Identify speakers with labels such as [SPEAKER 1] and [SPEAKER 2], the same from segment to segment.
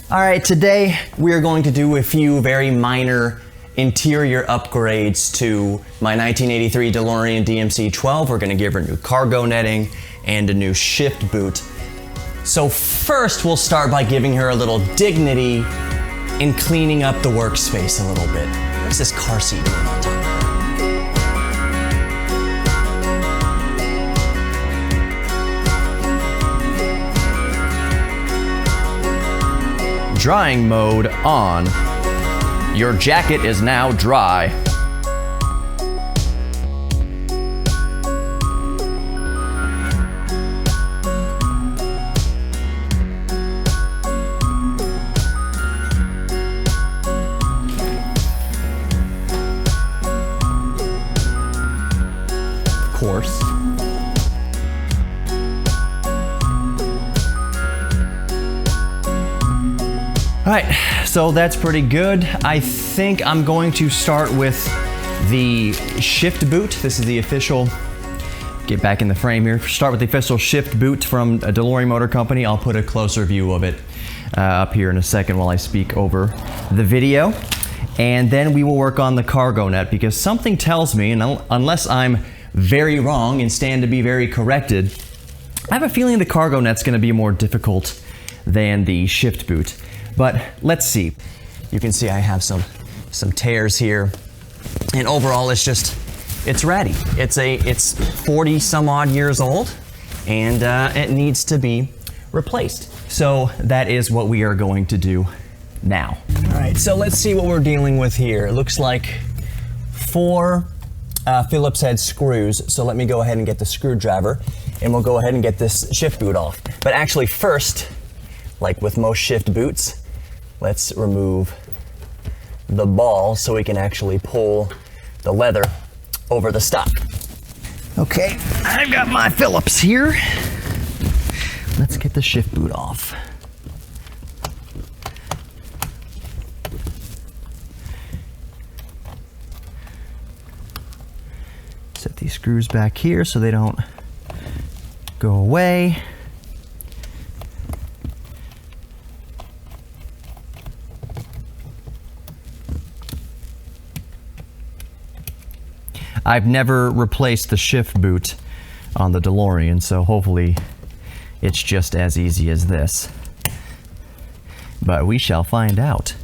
[SPEAKER 1] All right, today we are going to do a few very minor interior upgrades to my 1983 DeLorean DMC-12. We're going to give her new cargo netting and a new shift boot. So first we'll start by giving her a little dignity in cleaning up the workspace a little bit. What's this car seat doing on top? Drying mode on. Your jacket is now dry. Of course. All right, so that's pretty good. I think I'm going to start with the shift boot. This is the official, get back in the frame here. Start with the official shift boot from DeLorean Motor Company. I'll put a closer view of it up here in a second while I speak over the video. And then we will work on the cargo net because something tells me, and unless I'm very wrong and stand to be very corrected, I have a feeling the cargo net's gonna be more difficult than the shift boot. But let's see. You can see I have some tears here. And overall it's ratty. It's 40 some odd years old and it needs to be replaced. So that is what we are going to do now. All right, so let's see what we're dealing with here. It looks like 4 Phillips head screws. So let me go ahead and get the screwdriver and we'll go ahead and get this shift boot off. But actually first, like with most shift boots, let's remove the ball so we can actually pull the leather over the stock. Okay, I've got my Phillips here. Let's get the shift boot off. Set these screws back here so they don't go away. I've never replaced the shift boot on the DeLorean, so hopefully it's just as easy as this. But we shall find out,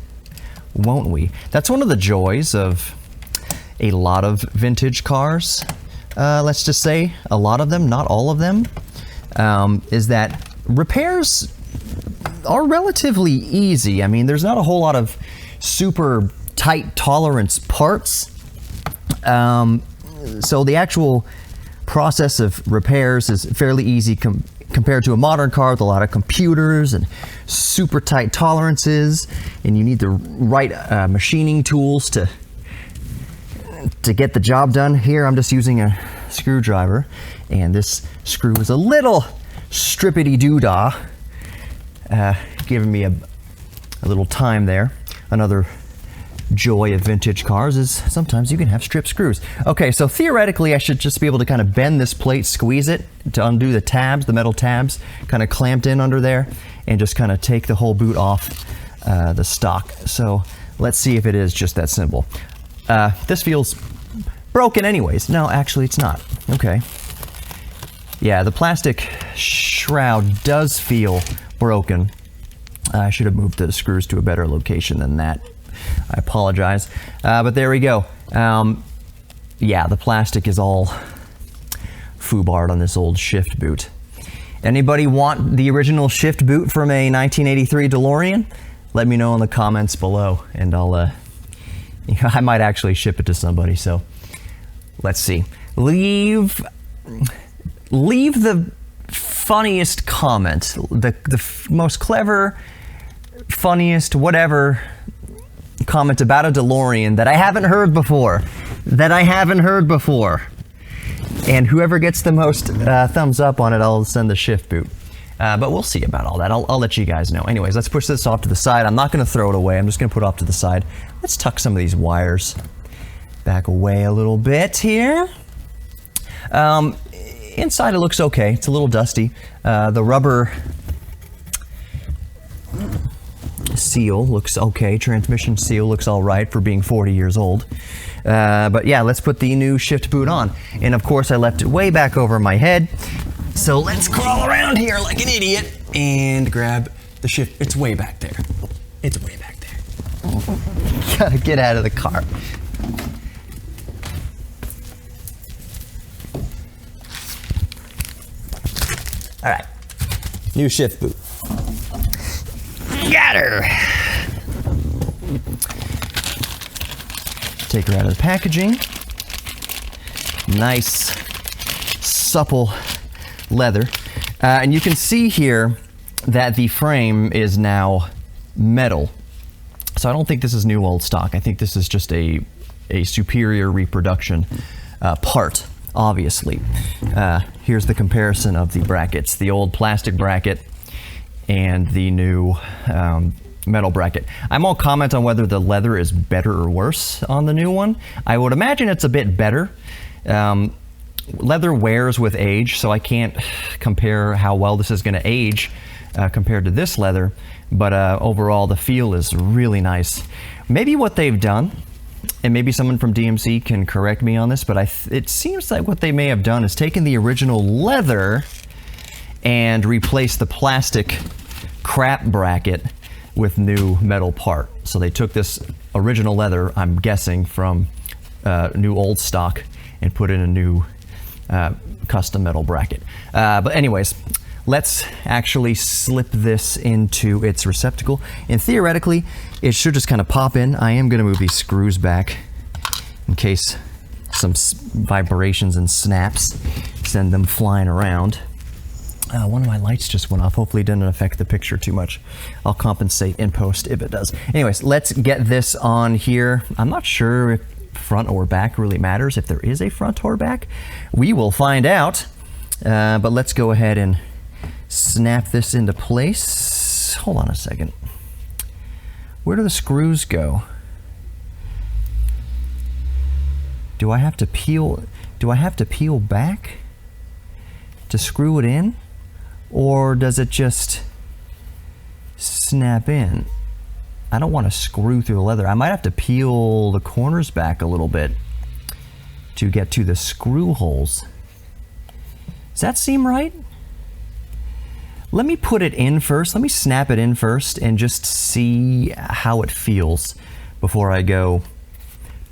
[SPEAKER 1] won't we? That's one of the joys of a lot of vintage cars. Let's just say a lot of them, not all of them, is that repairs are relatively easy. I mean, there's not a whole lot of super tight tolerance parts. So the actual process of repairs is fairly easy compared to a modern car with a lot of computers and super tight tolerances, and you need the right machining tools to get the job done. Here I'm just using a screwdriver, and this screw is a little strippity-doo-dah, giving me a little time there. Another joy of vintage cars is sometimes you can have strip screws. Okay, so theoretically I should just be able to kind of bend this plate, squeeze it to undo the tabs, the metal tabs kind of clamped in under there, and just kind of take the whole boot off the stock. So let's see if it is just that simple. This feels broken anyways. No, actually it's not. Okay. Yeah, the plastic shroud does feel broken. I should have moved the screws to a better location than that. I apologize, but there we go. Yeah, the plastic is all foobarred on this old shift boot. Anybody want the original shift boot from a 1983 DeLorean? Let me know in the comments below, and I might actually ship it to somebody. So let's see. Leave the funniest comment, the most clever, funniest, whatever comment about a DeLorean that I haven't heard before. And whoever gets the most thumbs up on it, I'll send the shift boot. But we'll see about all that. I'll let you guys know. Anyways, let's push this off to the side. I'm not going to throw it away. I'm just going to put it off to the side. Let's tuck some of these wires back away a little bit here. Inside it looks okay. It's a little dusty. The rubber seal looks okay. Transmission seal looks all right for being 40 years old. But yeah, let's put the new shift boot on. And of course I left it way back over my head. So let's crawl around here like an idiot and grab the shift. It's way back there. It's way back there. Gotta get out of the car. All right, new shift boot. Got her. Take her out of the packaging. Nice, supple leather. And you can see here that the frame is now metal. So I don't think this is new old stock. I think this is just a superior reproduction part, obviously. Here's the comparison of the brackets. The old plastic bracket and the new metal bracket. I won't comment on whether the leather is better or worse on the new one. I would imagine it's a bit better. Leather wears with age, so I can't compare how well this is going to age compared to this leather, but overall the feel is really nice. Maybe what they've done, and maybe someone from DMC can correct me on this, but it seems like what they may have done is taken the original leather and replaced the plastic crap bracket with new metal part. So they took this original leather, I'm guessing, from new old stock and put in a new custom metal bracket. But anyways, let's actually slip this into its receptacle. And theoretically, it should just kind of pop in. I am gonna move these screws back in case some vibrations and snaps send them flying around. One of my lights just went off. Hopefully it didn't affect the picture too much. I'll compensate in post if it does. Anyways, let's get this on here. I'm not sure if front or back really matters, if there is a front or back. We will find out. But let's go ahead and snap this into place. Hold on a second. Where do the screws go? Do I have to peel back to screw it in? Or does it just snap in? I don't want to screw through the leather. I might have to peel the corners back a little bit to get to the screw holes. Does that seem right? Let me put it in first. Let me snap it in first and just see how it feels before I go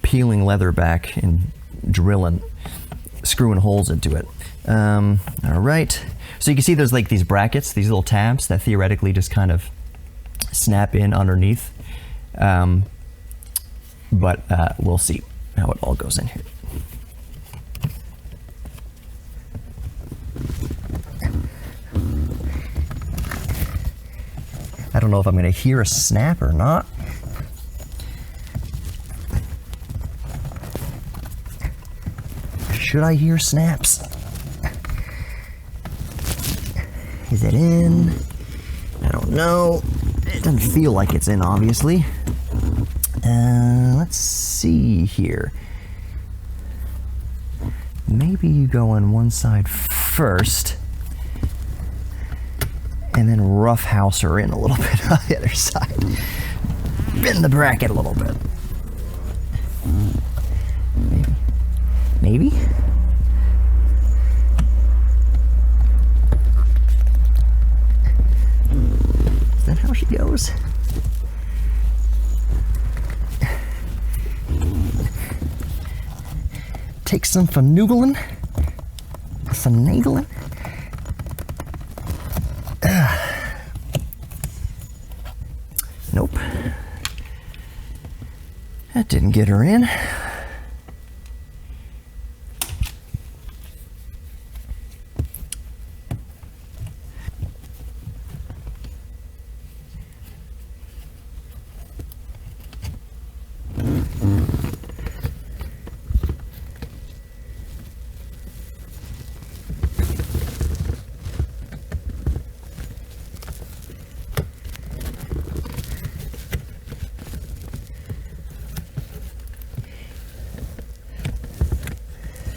[SPEAKER 1] peeling leather back and screwing holes into it. All right. So you can see there's like these brackets, these little tabs that theoretically just kind of snap in underneath. But we'll see how it all goes in here. I don't know if I'm going to hear a snap or not. Should I hear snaps? Is it in? I don't know. It doesn't feel like it's in, obviously. Let's see here. Maybe you go on one side first and then roughhouse her in a little bit on the other side. Bend the bracket a little bit. Maybe? Is that how she goes? Take some finagling. Nope. That didn't get her in.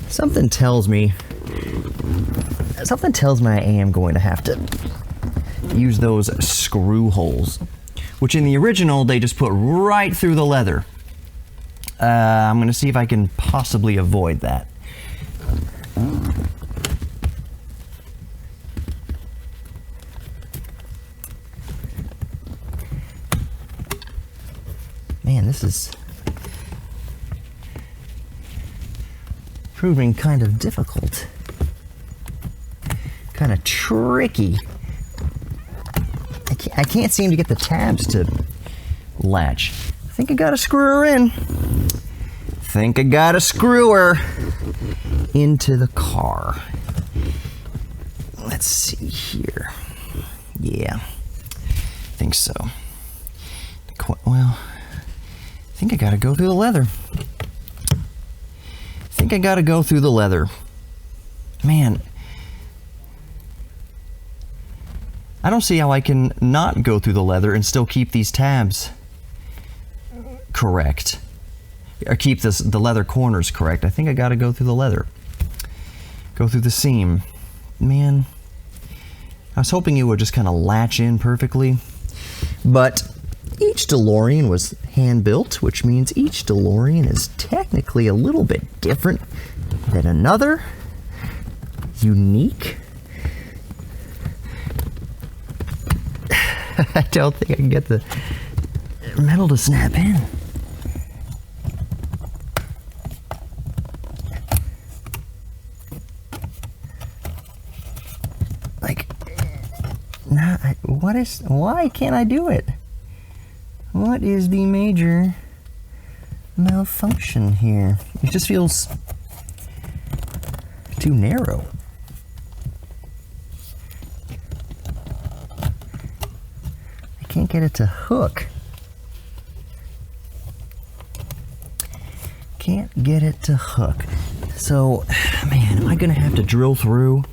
[SPEAKER 1] Something tells me I am going to have to use those screw holes which in the original they just put right through the leather. I'm going to see if I can possibly avoid that. Man, this is proving kind of difficult. Kind of tricky. I can't seem to get the tabs to latch. I think I gotta screw her in. Think I gotta screw her into the car. Let's see here. Yeah, I think so. Well, I think I gotta go through the leather. Man, I don't see how I can not go through the leather and still keep these tabs correct. Or keep the leather corners correct. I think I gotta go through the leather. Go through the seam. Man, I was hoping it would just kind of latch in perfectly. But each DeLorean was hand-built, which means each DeLorean is technically a little bit different than another. Unique. I don't think I can get the metal to snap in. Like, nah, why can't I do it? What is the major malfunction here? It just feels too narrow. I can't get it to hook. Can't get it to hook. So, man, am I gonna have to drill through?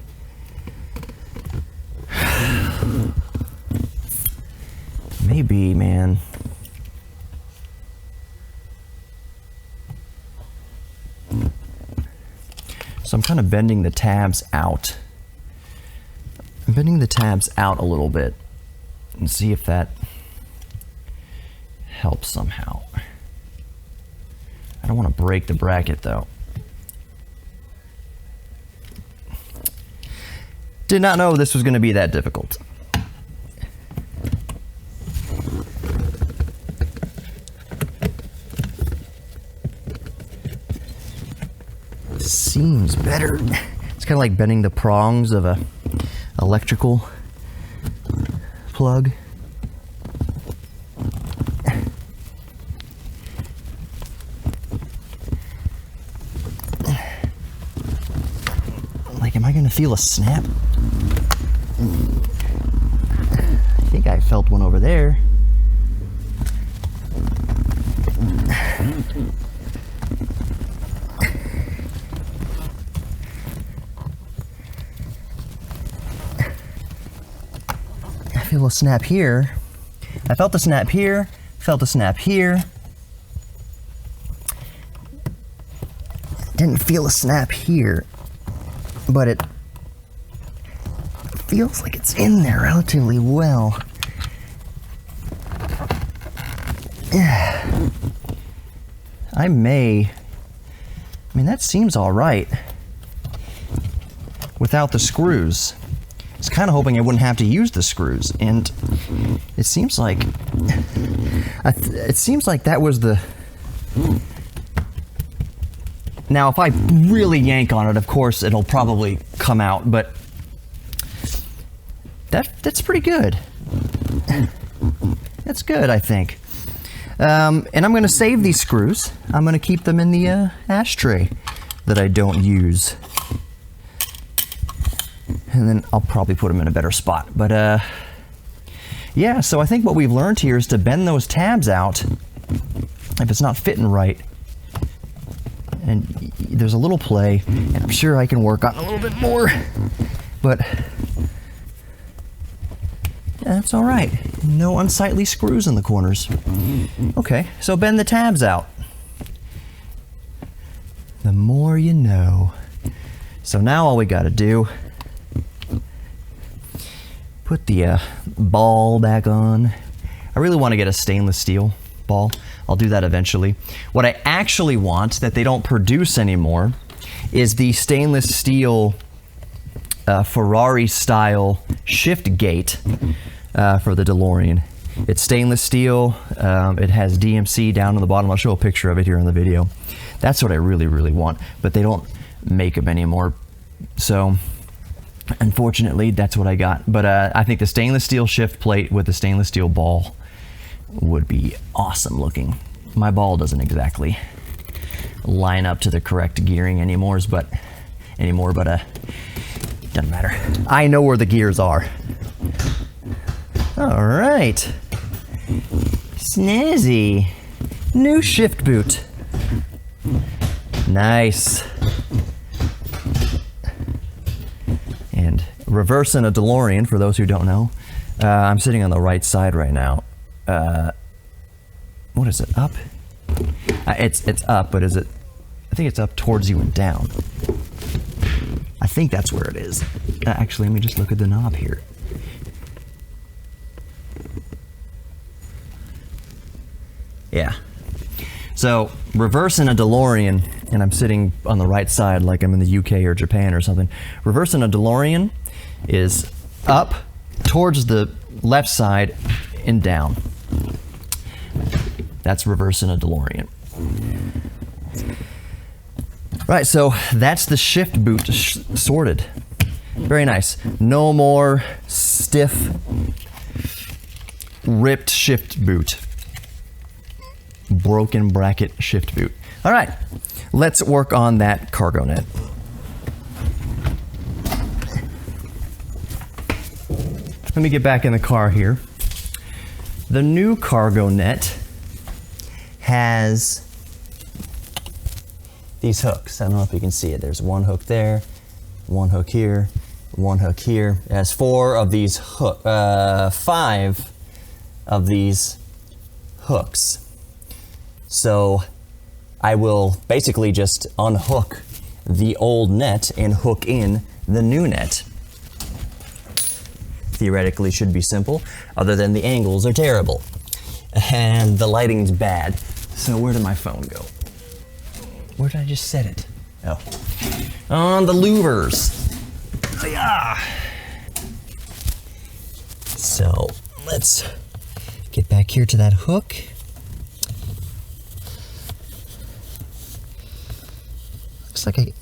[SPEAKER 1] Maybe, man. So I'm kind of bending the tabs out. I'm bending the tabs out a little bit and see if that helps somehow. I don't want to break the bracket though. Did not know this was going to be that difficult. Seems better. It's kind of like bending the prongs of a electrical plug. Like, am I gonna feel a snap? I think I felt one over there. I feel a snap here. I felt the snap here, felt a snap here. Didn't feel a snap here, but it feels like it's in there relatively well. Yeah. I mean, that seems all right without the screws. I was kind of hoping I wouldn't have to use the screws, and it seems like that was the. Now, if I really yank on it, of course, it'll probably come out, but that's pretty good. That's good, I think. And I'm going to save these screws. I'm going to keep them in the ashtray that I don't use. And then I'll probably put them in a better spot. But yeah, so I think what we've learned here is to bend those tabs out if it's not fitting right. And there's a little play, and I'm sure I can work on a little bit more. But yeah, that's all right. No unsightly screws in the corners. Okay, so bend the tabs out. The more you know. So now all we got to do, put the ball back on. I really want to get a stainless steel ball. I'll do that eventually. What I actually want that they don't produce anymore is the stainless steel Ferrari style shift gate for the DeLorean. It's stainless steel. It has DMC down on the bottom. I'll show a picture of it here in the video. That's what I really, really want, but they don't make them anymore. So unfortunately, that's what I got. But I think the stainless steel shift plate with the stainless steel ball would be awesome looking. My ball doesn't exactly line up to the correct gearing anymore, but doesn't matter. I know where the gears are. All right. Snazzy. New shift boot. Nice. And reversing a DeLorean, for those who don't know. I'm sitting on the right side right now. What is it, up? It's up, but is it? I think it's up towards you and down. I think that's where it is. Actually, let me just look at the knob here. Yeah. So, reversing a DeLorean, and I'm sitting on the right side like I'm in the UK or Japan or something. Reversing a DeLorean is up towards the left side and down. That's reversing a DeLorean. Right, so that's the shift boot sorted. Very nice. No more stiff, ripped shift boot. Broken bracket shift boot. All right, let's work on that cargo net. Let me get back in the car here. The new cargo net has these hooks. I don't know if you can see it. There's one hook there, one hook here, one hook here. It has 4 of these 5 of these hooks. So I will basically just unhook the old net and hook in the new net. Theoretically should be simple, other than the angles are terrible. And the lighting's bad. So where did my phone go? Where did I just set it? Oh. On the louvers. Yeah. So let's get back here to that hook.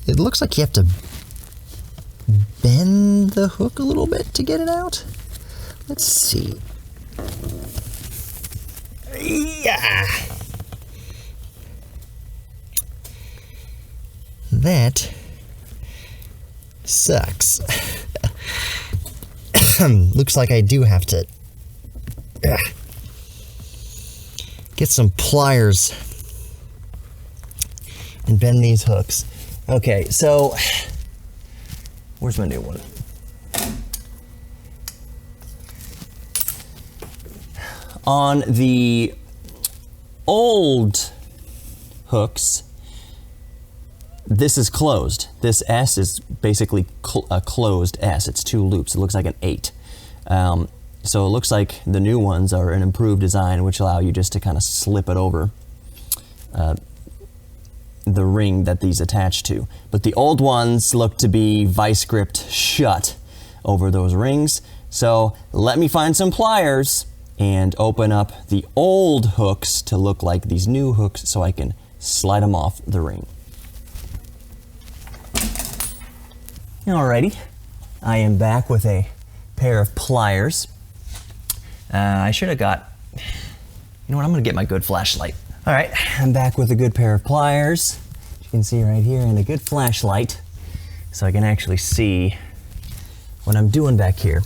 [SPEAKER 1] It looks like you have to bend the hook a little bit to get it out. Let's see. Yeah. That sucks. Looks like I do have to get some pliers and bend these hooks. Okay, so where's my new one? On the old hooks, this is closed. This S is basically a closed S. It's 2 loops. It looks like an 8. So it looks like the new ones are an improved design, which allow you just to kind of slip it over the ring that these attach to. But the old ones look to be vice gripped shut over those rings. So let me find some pliers and open up the old hooks to look like these new hooks so I can slide them off the ring. Alrighty, I am back with a pair of pliers. I should have got, you know what, I'm gonna get my good flashlight. All right, I'm back with a good pair of pliers, you can see right here, and a good flashlight, so I can actually see what I'm doing back here.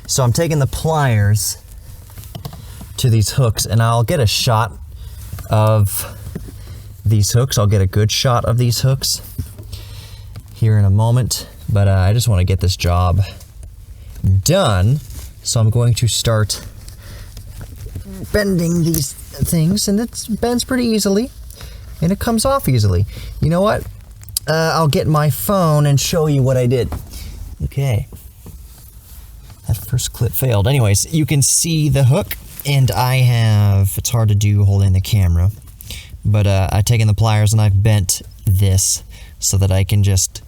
[SPEAKER 1] So I'm taking the pliers to these hooks, and I'll get a shot of these hooks. I'll get a good shot of these hooks here in a moment, but I just want to get this job done. So I'm going to start bending these things, and it bends pretty easily, and it comes off easily. You know what? I'll get my phone and show you what I did. Okay. That first clip failed. Anyways, you can see the hook
[SPEAKER 2] And it's hard to do holding the camera, but I've taken the pliers and I've bent this so that I can just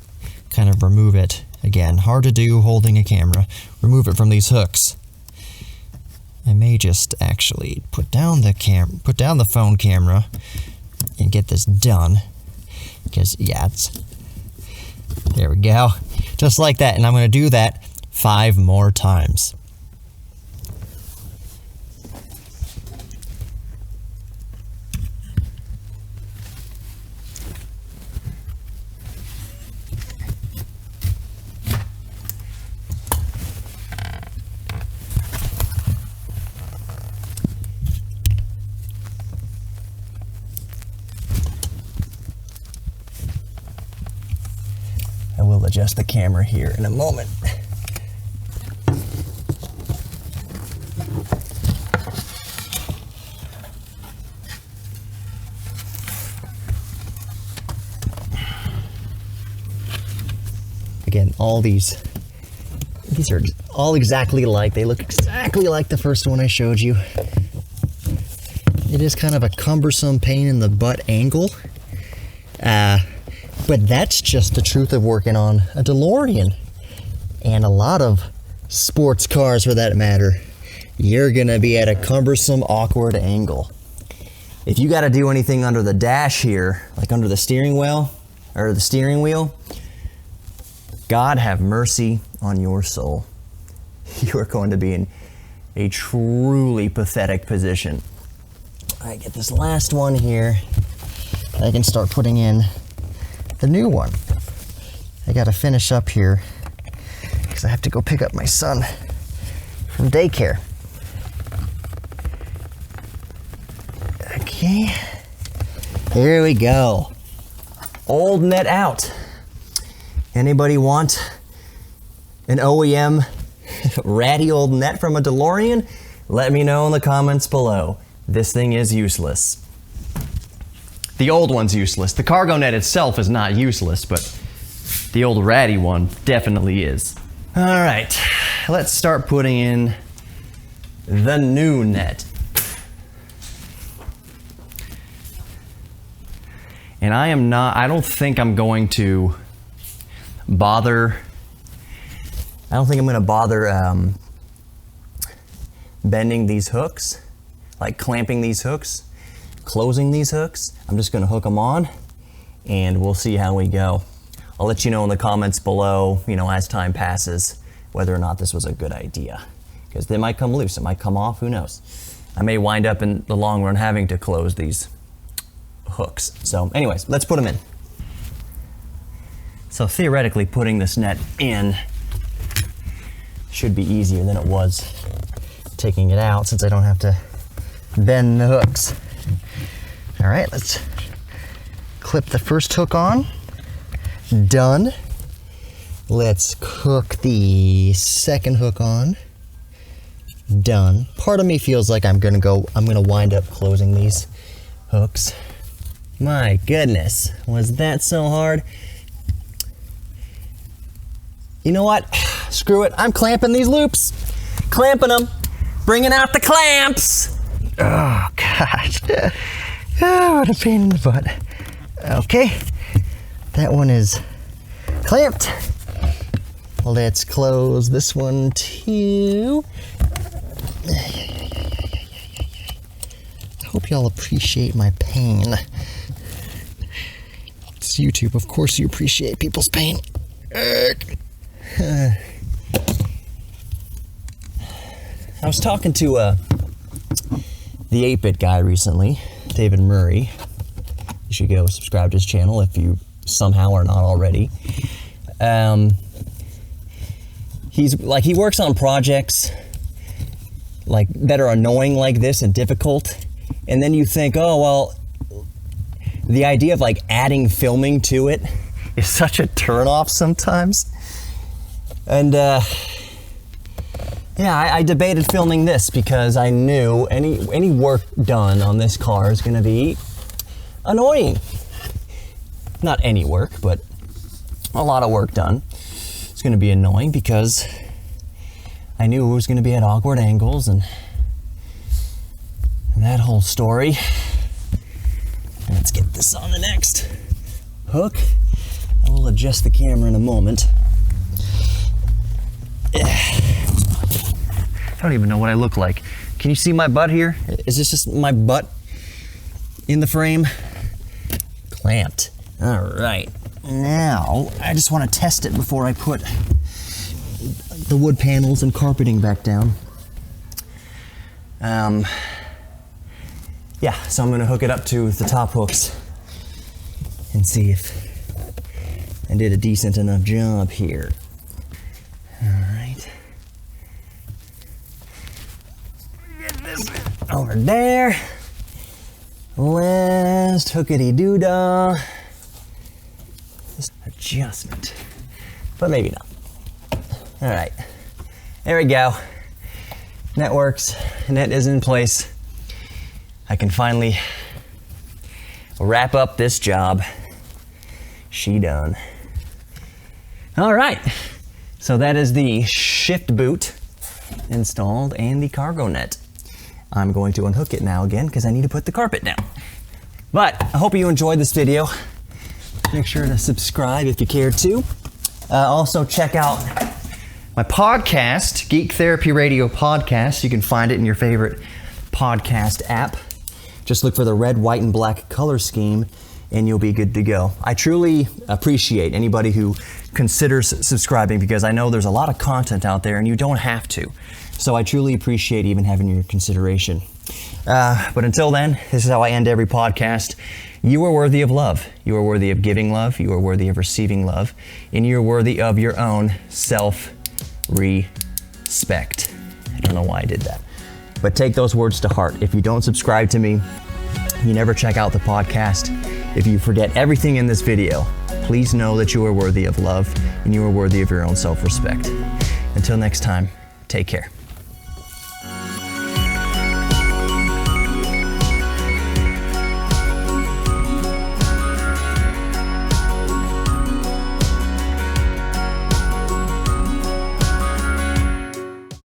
[SPEAKER 2] kind of remove it. Again, hard to do holding a camera. Remove it from these hooks. I may just actually put down the phone camera and get this done. Because yeah, there we go. Just like that, and I'm gonna do that 5 more times. I will adjust the camera here in a moment. Again, all these are all exactly alike. They look exactly like the first one I showed you. It is kind of a cumbersome pain in the butt angle. But that's just the truth of working on a Delorean and a lot of sports cars for that matter. You're gonna be at a cumbersome, awkward angle. If you gotta do anything under the dash here, like under the steering wheel, God have mercy on your soul. You are going to be in a truly pathetic position. I get this last one here. I can start putting in the new one. I gotta finish up here because I have to go pick up my son from daycare. Okay, here we go. Old net out. Anybody want an OEM ratty old net from a DeLorean? Let me know in the comments below. This thing is useless. The old one's useless. The cargo net itself is not useless, but the old ratty one definitely is. All right, let's start putting in the new net. And I don't think I'm going to bother bending these hooks, like clamping these hooks, closing these hooks. I'm just gonna hook them on and we'll see how we go. I'll let you know in the comments below, as time passes, whether or not this was a good idea. Because they might come loose, it might come off, who knows. I may wind up in the long run having to close these hooks. So anyways, let's put them in. So theoretically, putting this net in should be easier than it was taking it out, since I don't have to bend the hooks. All right, let's clip the first hook on. Done. Let's hook the second hook on. Done. Part of me feels like I'm gonna wind up closing these hooks. My goodness, was that so hard? You know what? Screw it, I'm clamping these loops. Clamping them. Bringing out the clamps. Oh, gosh. Oh, what a pain in the butt. Okay, that one is clamped. Let's close this one too. I hope y'all appreciate my pain. It's YouTube, of course you appreciate people's pain. I was talking to the 8-bit guy recently, David Murray. You should go subscribe to his channel if you somehow are not already. He works on projects that are annoying like this and difficult, and then you think, oh well, the idea of adding filming to it is such a turnoff sometimes. And I debated filming this because I knew any work done on this car is going to be annoying. Not any work, but a lot of work done. It's going to be annoying because I knew it was going to be at awkward angles, and that whole story. Let's get this on the next hook. I will adjust the camera in a moment.
[SPEAKER 1] I don't even know what I look like. Can you see my butt here?
[SPEAKER 2] Is this just my butt in the frame? Clamped. All right. Now, I just want to test it before I put the wood panels and carpeting back down. Yeah, so I'm going to hook it up to the top hooks and see if I did a decent enough job here. All right. Get this over there. Last hookity-doo-dah. Just adjustment, but maybe not. All right, there we go. Net works, net is in place. I can finally wrap up this job. She done. All right, so that is the shift boot installed and the cargo net. I'm going to unhook it now again because I need to put the carpet down. But I hope you enjoyed this video. Make sure to subscribe if you care to. Also check out
[SPEAKER 1] my podcast, Geek Therapy Radio Podcast. You can find it in your favorite podcast app.
[SPEAKER 2] Just look for the red, white, and black color scheme and you'll be good to go. I truly appreciate anybody who considers subscribing because I know there's a lot of content out there and you don't have to. So I truly appreciate even having your consideration. But until then, this is how I end every podcast. You are worthy of love. You are worthy of giving love. You are worthy of receiving love. And you're worthy of your own self-respect. I don't know why I did that. But take those words to heart. If you don't subscribe to me, you never check out the podcast, if you forget everything in this video, please know that you are worthy of love and you are worthy of your own self-respect. Until next time, take care.